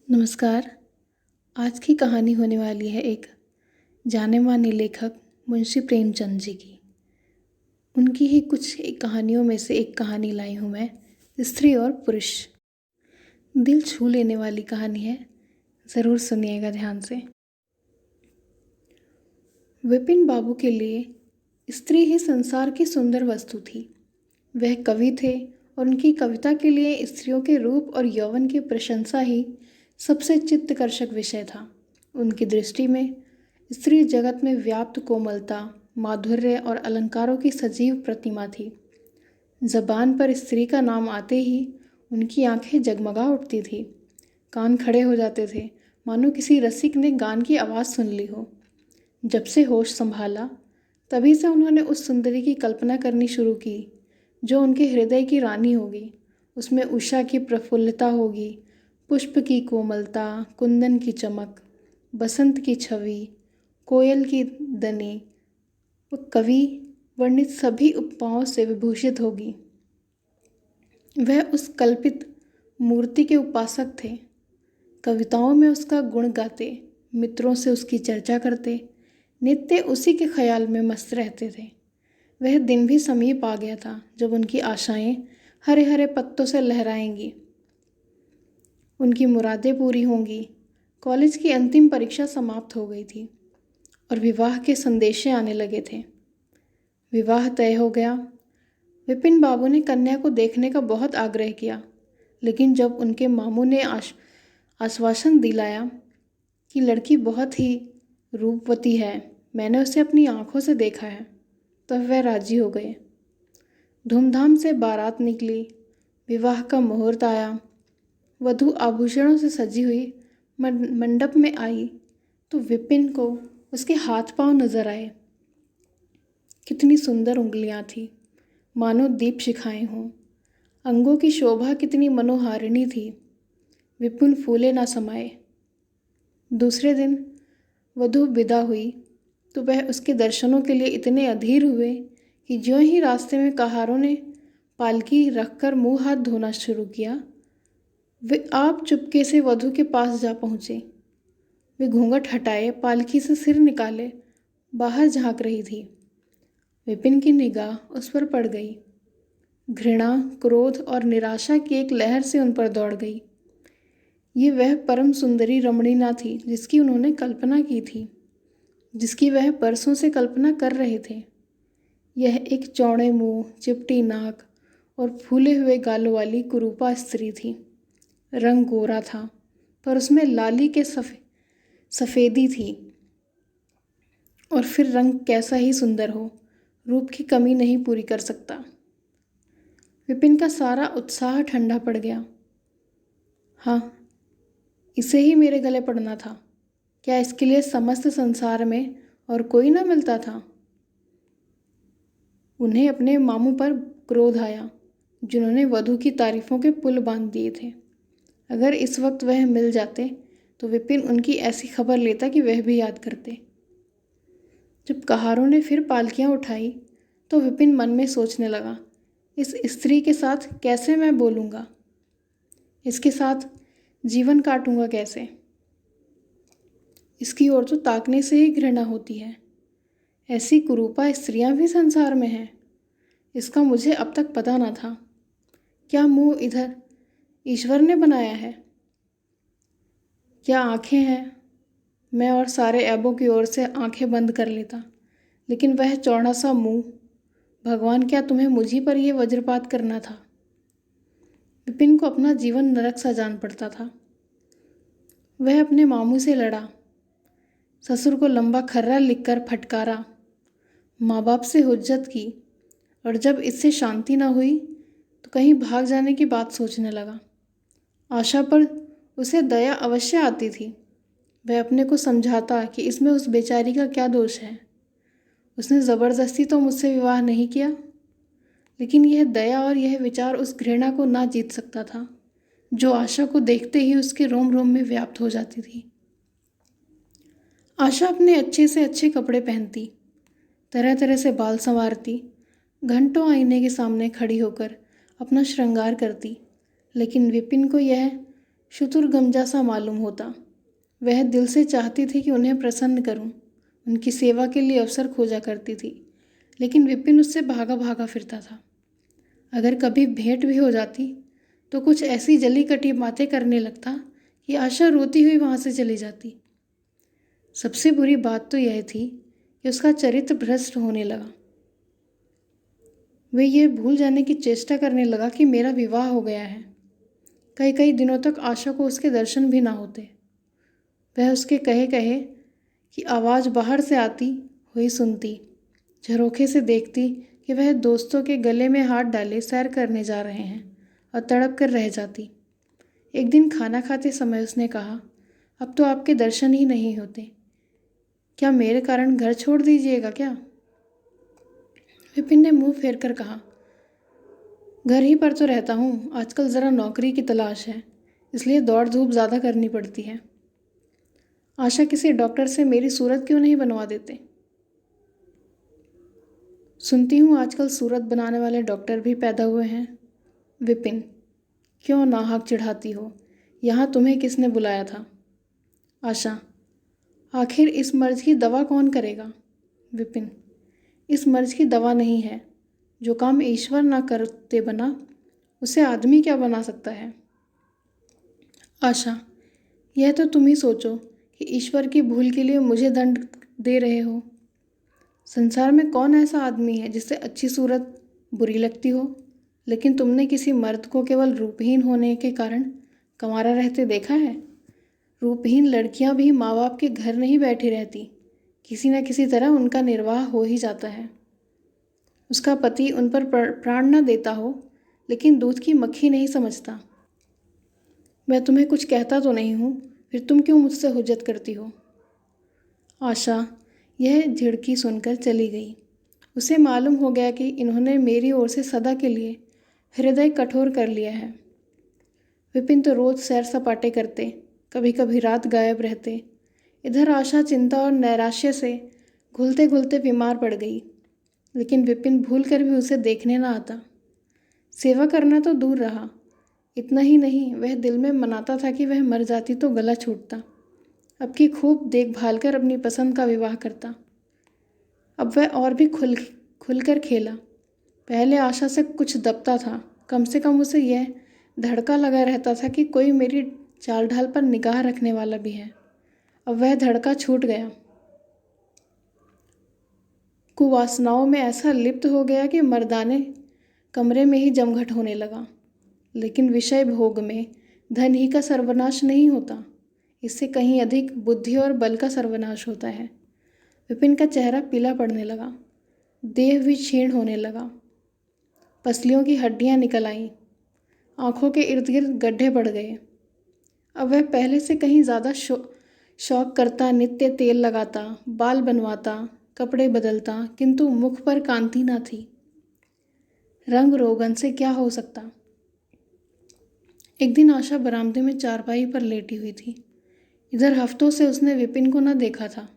नमस्कार। आज की कहानी होने वाली है एक जाने माने लेखक मुंशी प्रेमचंद जी की। उनकी ही कुछ एक कहानियों में से एक कहानी लाई हूँ मैं, स्त्री और पुरुष। दिल छू लेने वाली कहानी है, ज़रूर सुनिएगा ध्यान से। विपिन बाबू के लिए स्त्री ही संसार की सुंदर वस्तु थी। वह कवि थे और उनकी कविता के लिए स्त्रियों के रूप और यौवन की प्रशंसा ही सबसे चित्तकर्षक विषय था। उनकी दृष्टि में स्त्री जगत में व्याप्त कोमलता, माधुर्य और अलंकारों की सजीव प्रतिमा थी। जबान पर स्त्री का नाम आते ही उनकी आंखें जगमगा उठती थी, कान खड़े हो जाते थे, मानो किसी रसिक ने गान की आवाज़ सुन ली हो। जब से होश संभाला तभी से उन्होंने उस सुंदरी की कल्पना करनी शुरू की जो उनके हृदय की रानी होगी। उसमें उषा की प्रफुल्लता होगी, पुष्प की कोमलता, कुंदन की चमक, बसंत की छवि, कोयल की दनी, वो कवि वर्णित सभी उपमाओं से विभूषित होगी। वह उस कल्पित मूर्ति के उपासक थे। कविताओं में उसका गुण गाते, मित्रों से उसकी चर्चा करते, नित्य उसी के ख्याल में मस्त रहते थे। वह दिन भी समीप आ गया था जब उनकी आशाएं हरे हरे पत्तों से लहराएंगी, उनकी मुरादें पूरी होंगी। कॉलेज की अंतिम परीक्षा समाप्त हो गई थी और विवाह के संदेशे आने लगे थे। विवाह तय हो गया। विपिन बाबू ने कन्या को देखने का बहुत आग्रह किया, लेकिन जब उनके मामू ने आश्वासन दिलाया कि लड़की बहुत ही रूपवती है, मैंने उसे अपनी आंखों से देखा है, तब वह राजी हो गए। धूमधाम से बारात निकली, विवाह का मुहूर्त आया। वधू आभूषणों से सजी हुई मंडप में आई तो विपिन को उसके हाथ पांव नजर आए। कितनी सुंदर उंगलियां थी, मानो दीप शिखाएं हों। अंगों की शोभा कितनी मनोहारिणी थी, विपिन फूले ना समाये। दूसरे दिन वधू विदा हुई तो वह उसके दर्शनों के लिए इतने अधीर हुए कि ज्यों ही रास्ते में कहारों ने पालकी रखकर मुंह हाथ धोना शुरू किया, वे आप चुपके से वधू के पास जा पहुँचे। वे घूंघट हटाए, पालकी से सिर निकाले बाहर झांक रही थी। विपिन की निगाह उस पर पड़ गई। घृणा, क्रोध और निराशा की एक लहर से उन पर दौड़ गई। ये वह परम सुंदरी रमणी ना थी जिसकी उन्होंने कल्पना की थी, जिसकी वह बरसों से कल्पना कर रहे थे। यह एक चौड़े मुंह, चिपटी नाक और फूले हुए गालों वाली कुरूपा स्त्री थी। रंग गोरा था पर उसमें लाली के सफ़ेदी थी। और फिर रंग कैसा ही सुंदर हो, रूप की कमी नहीं पूरी कर सकता। विपिन का सारा उत्साह ठंडा पड़ गया। हाँ, इसे ही मेरे गले पड़ना था। क्या इसके लिए समस्त संसार में और कोई ना मिलता था? उन्हें अपने मामू पर क्रोध आया, जिन्होंने वधू की तारीफों के पुल बांध दिए थे। अगर इस वक्त वह मिल जाते तो विपिन उनकी ऐसी खबर लेता कि वह भी याद करते। जब कहारों ने फिर पालकियां उठाई तो विपिन मन में सोचने लगा, इस स्त्री के साथ कैसे मैं बोलूँगा, इसके साथ जीवन काटूंगा कैसे? इसकी ओर तो ताकने से ही घृणा होती है। ऐसी कुरूपा स्त्रियां भी संसार में हैं, इसका मुझे अब तक पता ना था। क्या मुंह इधर ईश्वर ने बनाया है? क्या आंखें हैं? मैं और सारे ऐबों की ओर से आंखें बंद कर लेता, लेकिन वह चौड़ा सा मुंह। भगवान, क्या तुम्हें मुझी पर यह वज्रपात करना था? विपिन को अपना जीवन नरक सा जान पड़ता था। वह अपने मामू से लड़ा, ससुर को लंबा खर्रा लिखकर फटकारा, माँ बाप से हुज्जत की, और जब इससे शांति ना हुई तो कहीं भाग जाने की बात सोचने लगा। आशा पर उसे दया अवश्य आती थी। वह अपने को समझाता कि इसमें उस बेचारी का क्या दोष है, उसने ज़बरदस्ती तो मुझसे विवाह नहीं किया। लेकिन यह दया और यह विचार उस घृणा को ना जीत सकता था जो आशा को देखते ही उसके रोम रोम में व्याप्त हो जाती थी। आशा अपने अच्छे से अच्छे कपड़े पहनती, तरह तरह से बाल संवारती, घंटों आईने के सामने खड़ी होकर अपना श्रृंगार करती, लेकिन विपिन को यह शुतुरगमजा सा मालूम होता। वह दिल से चाहती थी कि उन्हें प्रसन्न करूं, उनकी सेवा के लिए अवसर खोजा करती थी, लेकिन विपिन उससे भागा भागा फिरता था। अगर कभी भेंट भी हो जाती तो कुछ ऐसी जली कटी बातें करने लगता कि आशा रोती हुई वहाँ से चली जाती। सबसे बुरी बात तो यह थी कि उसका चरित्र भ्रष्ट होने लगा। वह यह भूल जाने की चेष्टा करने लगा कि मेरा विवाह हो गया है। कई कई दिनों तक आशा को उसके दर्शन भी ना होते। वह उसके कहे कहे कि आवाज़ बाहर से आती हुई सुनती, झरोखे से देखती कि वह दोस्तों के गले में हाथ डाले सैर करने जा रहे हैं और तड़प कर रह जाती। एक दिन खाना खाते समय उसने कहा, अब तो आपके दर्शन ही नहीं होते, क्या मेरे कारण घर छोड़ दीजिएगा क्या? विपिन ने मुंह फेर कर कहा, घर ही पर तो रहता हूँ, आजकल ज़रा नौकरी की तलाश है, इसलिए दौड़ धूप ज़्यादा करनी पड़ती है। आशा किसी डॉक्टर से मेरी सूरत क्यों नहीं बनवा देते? सुनती हूँ आजकल सूरत बनाने वाले डॉक्टर भी पैदा हुए हैं। विपिन, क्यों नाहक चिढ़ाती हो? यहाँ तुम्हें किसने बुलाया था? आशा, आखिर इस मर्ज की दवा कौन करेगा? विपिन, इस मर्ज की दवा नहीं है। जो काम ईश्वर ना करते बना, उसे आदमी क्या बना सकता है? आशा, यह तो तुम ही सोचो कि ईश्वर की भूल के लिए मुझे दंड दे रहे हो। संसार में कौन ऐसा आदमी है जिससे अच्छी सूरत बुरी लगती हो, लेकिन तुमने किसी मर्द को केवल रूपहीन होने के कारण कंवारा रहते देखा है? रूपहीन लड़कियां भी माँ बाप के घर नहीं बैठी रहती, किसी न किसी तरह उनका निर्वाह हो ही जाता है। उसका पति उन पर प्राण न देता हो, लेकिन दूध की मक्खी नहीं समझता। मैं तुम्हें कुछ कहता तो नहीं हूँ, फिर तुम क्यों मुझसे हुज्जत करती हो? आशा यह झिड़की सुनकर चली गई। उसे मालूम हो गया कि इन्होंने मेरी ओर से सदा के लिए हृदय कठोर कर लिया है। विपिन तो रोज सैर सपाटे करते, कभी कभी रात गायब रहते। इधर आशा चिंता और नैराश्य से घुलते घुलते बीमार पड़ गई, लेकिन विपिन भूल कर भी उसे देखने न आता। सेवा करना तो दूर रहा, इतना ही नहीं, वह दिल में मनाता था कि वह मर जाती तो गला छूटता, अब की खूब देखभाल कर अपनी पसंद का विवाह करता। अब वह और भी खुलकर खेला। पहले आशा से कुछ दबता था, कम से कम उसे यह धड़का लगा रहता था कि कोई मेरी चाल ढाल पर निगाह रखने वाला भी है। अब वह धड़का छूट गया। कुवासनाओं में ऐसा लिप्त हो गया कि मर्दाने कमरे में ही जमघट होने लगा। लेकिन विषय भोग में धन ही का सर्वनाश नहीं होता, इससे कहीं अधिक बुद्धि और बल का सर्वनाश होता है। विपिन का चेहरा पीला पड़ने लगा, देह भी क्षीण होने लगा, पसलियों की हड्डियां निकल आईं, आंखों के इर्द गिर्द गड्ढे पड़ गए। अब वह पहले से कहीं ज़्यादा शौक करता, नित्य तेल लगाता, बाल बनवाता, कपड़े बदलता, किंतु मुख पर कांति ना थी। रंग रोगन से क्या हो सकता? एक दिन आशा बरामदे में चारपाई पर लेटी हुई थी। इधर हफ्तों से उसने विपिन को न देखा था।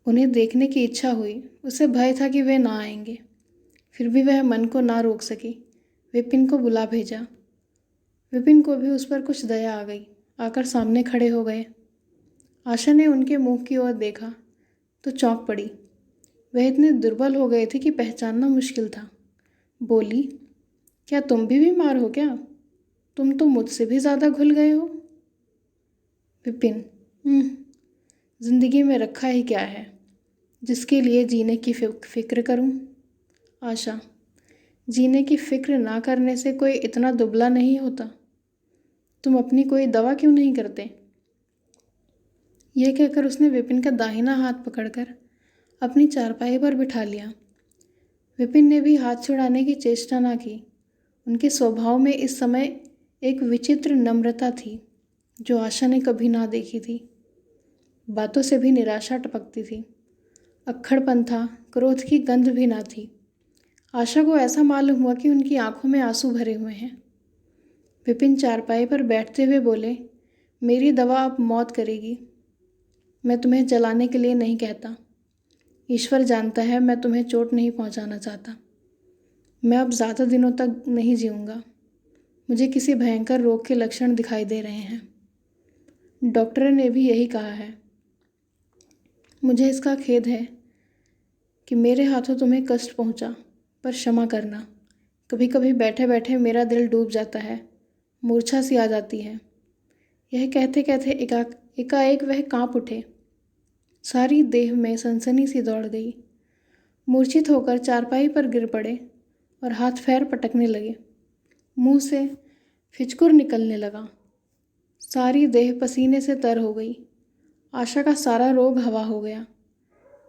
उन्हें देखने की इच्छा हुई, उसे भय था कि वे ना आएंगे। फिर भी वह मन को ना रोक सकी, विपिन को बुला भेजा। विपिन को भी उस पर कुछ दया आ गई, आकर सामने खड़े हो गए। आशा ने उनके मुंह की ओर देखा तो चौंक पड़ी। वह इतने दुर्बल हो गए थे कि पहचानना मुश्किल था। बोली, क्या तुम भी बीमार हो क्या? तुम तो मुझसे भी ज़्यादा घुल गए हो। विपिन, जिंदगी में रखा ही क्या है जिसके लिए जीने की फिक्र करूं? आशा, जीने की फिक्र ना करने से कोई इतना दुबला नहीं होता। तुम अपनी कोई दवा क्यों नहीं करते? यह कहकर उसने विपिन का दाहिना हाथ पकड़कर अपनी चारपाई पर बिठा लिया। विपिन ने भी हाथ छुड़ाने की चेष्टा ना की। उनके स्वभाव में इस समय एक विचित्र नम्रता थी जो आशा ने कभी ना देखी थी। बातों से भी निराशा टपकती थी, अक्खड़पन था, क्रोध की गंध भी ना थी। आशा को ऐसा मालूम हुआ कि उनकी आंखों में आंसू भरे हुए हैं। विपिन चारपाई पर बैठते हुए बोले, मेरी दवा अब मौत करेगी। मैं तुम्हें जलाने के लिए नहीं कहता। ईश्वर जानता है मैं तुम्हें चोट नहीं पहुंचाना चाहता। मैं अब ज़्यादा दिनों तक नहीं जीऊँगा। मुझे किसी भयंकर रोग के लक्षण दिखाई दे रहे हैं। डॉक्टर ने भी यही कहा है। मुझे इसका खेद है कि मेरे हाथों तुम्हें कष्ट पहुंचा, पर क्षमा करना। कभी कभी बैठे बैठे मेरा दिल डूब जाता है, मूर्छा सी आ जाती है। यह कहते कहते एकाएक वह कांप उठे। सारी देह में सनसनी सी दौड़ गई। मूर्छित होकर चारपाई पर गिर पड़े और हाथ पैर पटकने लगे। मुंह से फिचकुर निकलने लगा। सारी देह पसीने से तर हो गई। आशा का सारा रोग हवा हो गया।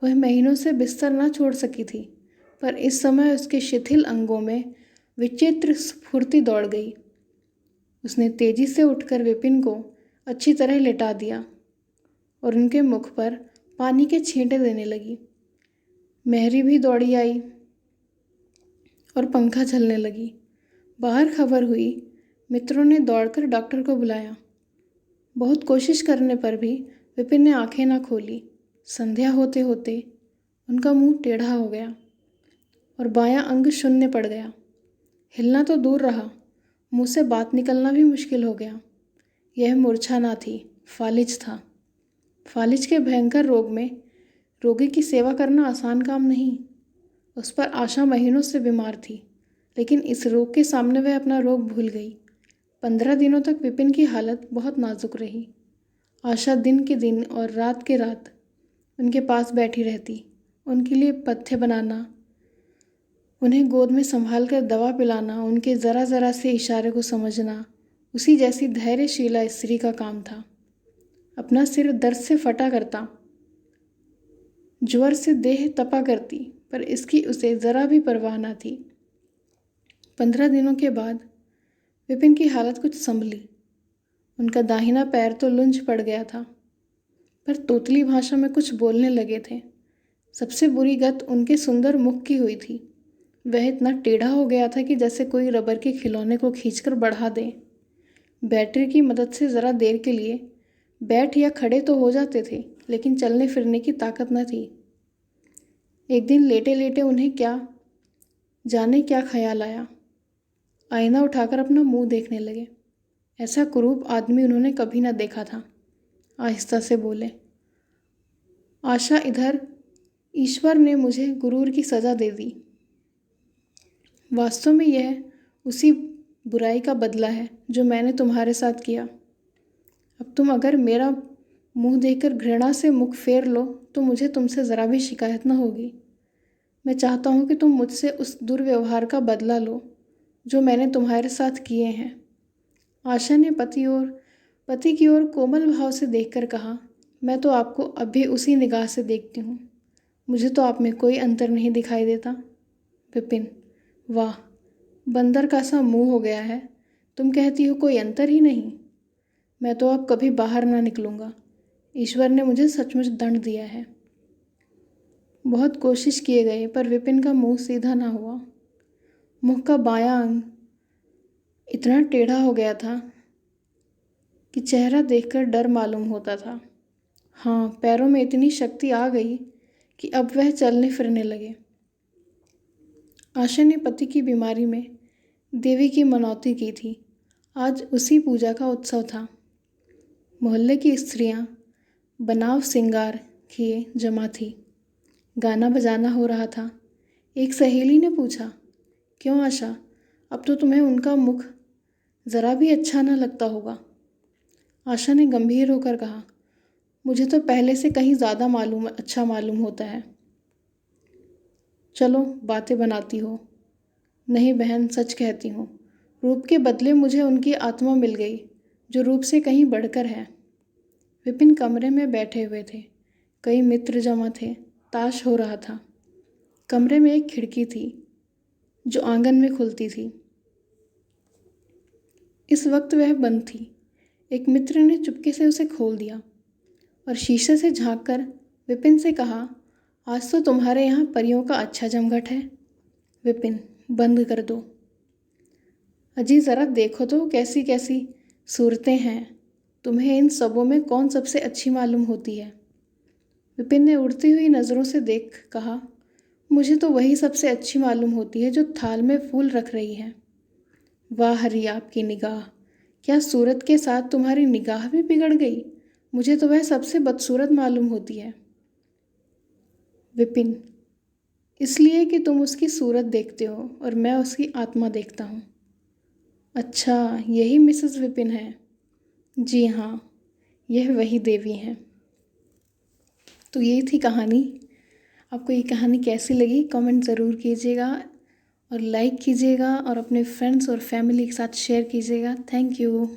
वह महीनों से बिस्तर न छोड़ सकी थी, पर इस समय उसके शिथिल अंगों में विचित्र स्फूर्ति दौड़ गई। उसने तेजी से उठकर विपिन को अच्छी तरह लेटा दिया और उनके मुख पर पानी के छींटे देने लगी। मेहरी भी दौड़ी आई और पंखा झलने लगी। बाहर खबर हुई। मित्रों ने दौड़कर डॉक्टर को बुलाया। बहुत कोशिश करने पर भी विपिन ने आंखें न खोली। संध्या होते होते उनका मुंह टेढ़ा हो गया और बायां अंग शून्य पड़ गया। हिलना तो दूर रहा, मुंह से बात निकलना भी मुश्किल हो गया। यह मूर्छा न थी, फालिज था। फालिज के भयंकर रोग में रोगी की सेवा करना आसान काम नहीं। उस पर आशा महीनों से बीमार थी, लेकिन इस रोग के सामने वह अपना रोग भूल गई। 15 दिनों तक विपिन की हालत बहुत नाजुक रही। आशा दिन के दिन और रात के रात उनके पास बैठी रहती, उनके लिए पथ्य बनाना, उन्हें गोद में संभाल कर दवा पिलाना, उनके ज़रा ज़रा से इशारे को समझना उसी जैसी धैर्यशीला स्त्री का काम था। अपना सिर दर्द से फटा करता, ज्वर से देह तपा करती, पर इसकी उसे ज़रा भी परवाह न थी। 15 दिनों के बाद विपिन की हालत कुछ संभली। उनका दाहिना पैर तो लुंज पड़ गया था, पर तोतली भाषा में कुछ बोलने लगे थे। सबसे बुरी गत उनके सुंदर मुख की हुई थी। वह इतना टेढ़ा हो गया था कि जैसे कोई रबर के खिलौने को खींचकर बढ़ा दे। बैटरी की मदद से ज़रा देर के लिए बैठ या खड़े तो हो जाते थे, लेकिन चलने फिरने की ताकत न थी। एक दिन लेटे लेटे उन्हें क्या जाने क्या ख्याल आया। आईना उठाकर अपना मुंह देखने लगे। ऐसा कुरूप आदमी उन्होंने कभी न देखा था। आहिस्ता से बोले, आशा, इधर ईश्वर ने मुझे गुरूर की सज़ा दे दी। वास्तव में यह उसी बुराई का बदला है जो मैंने तुम्हारे साथ किया। अब तुम अगर मेरा मुंह देखकर घृणा से मुख फेर लो तो मुझे तुमसे ज़रा भी शिकायत न होगी। मैं चाहता हूँ कि तुम मुझसे उस दुर्व्यवहार का बदला लो जो मैंने तुम्हारे साथ किए हैं। आशा ने पति की ओर कोमल भाव से देखकर कहा, मैं तो आपको अभी उसी निगाह से देखती हूँ। मुझे तो आप में कोई अंतर नहीं दिखाई देता। विपिन, वाह, बंदर का सा मुंह हो गया है। तुम कहती हो कोई अंतर ही नहीं। मैं तो अब कभी बाहर ना निकलूँगा। ईश्वर ने मुझे सचमुच दंड दिया है। बहुत कोशिश किए गए, पर विपिन का मुंह सीधा ना हुआ। मुख का बायां अंग इतना टेढ़ा हो गया था कि चेहरा देखकर डर मालूम होता था। हाँ, पैरों में इतनी शक्ति आ गई कि अब वह चलने फिरने लगे। आशा ने पति की बीमारी में देवी की मनौती की थी। आज उसी पूजा का उत्सव था। मोहल्ले की स्त्रियां बनाव सिंगार किए जमा थी। गाना बजाना हो रहा था। एक सहेली ने पूछा, क्यों आशा, अब तो तुम्हें उनका मुख ज़रा भी अच्छा न लगता होगा। आशा ने गंभीर होकर कहा, मुझे तो पहले से कहीं ज़्यादा अच्छा मालूम होता है। चलो बातें बनाती हो। नहीं बहन, सच कहती हूँ, रूप के बदले मुझे उनकी आत्मा मिल गई जो रूप से कहीं बढ़कर है। विपिन कमरे में बैठे हुए थे। कई मित्र जमा थे। ताश हो रहा था। कमरे में एक खिड़की थी जो आंगन में खुलती थी। इस वक्त वह बंद थी। एक मित्र ने चुपके से उसे खोल दिया और शीशे से झांककर विपिन से कहा, आज तो तुम्हारे यहाँ परियों का अच्छा जमघट है। विपिन, बंद कर दो। अजी ज़रा देखो तो कैसी कैसी सूरतें हैं। तुम्हें इन सबों में कौन सबसे अच्छी मालूम होती है। विपिन ने उड़ती हुई नज़रों से देख कहा, मुझे तो वही सबसे अच्छी मालूम होती है जो थाल में फूल रख रही है। वाह हरी आपकी निगाह, क्या सूरत के साथ तुम्हारी निगाह भी बिगड़ गई? मुझे तो वह सबसे बदसूरत मालूम होती है। विपिन, इसलिए कि तुम उसकी सूरत देखते हो और मैं उसकी आत्मा देखता हूँ। अच्छा, यही मिसेस विपिन है? जी हाँ, यह वही देवी हैं। तो ये थी कहानी। आपको ये कहानी कैसी लगी कमेंट ज़रूर कीजिएगा और लाइक कीजिएगा और अपने फ्रेंड्स और फैमिली के साथ शेयर कीजिएगा। Thank you.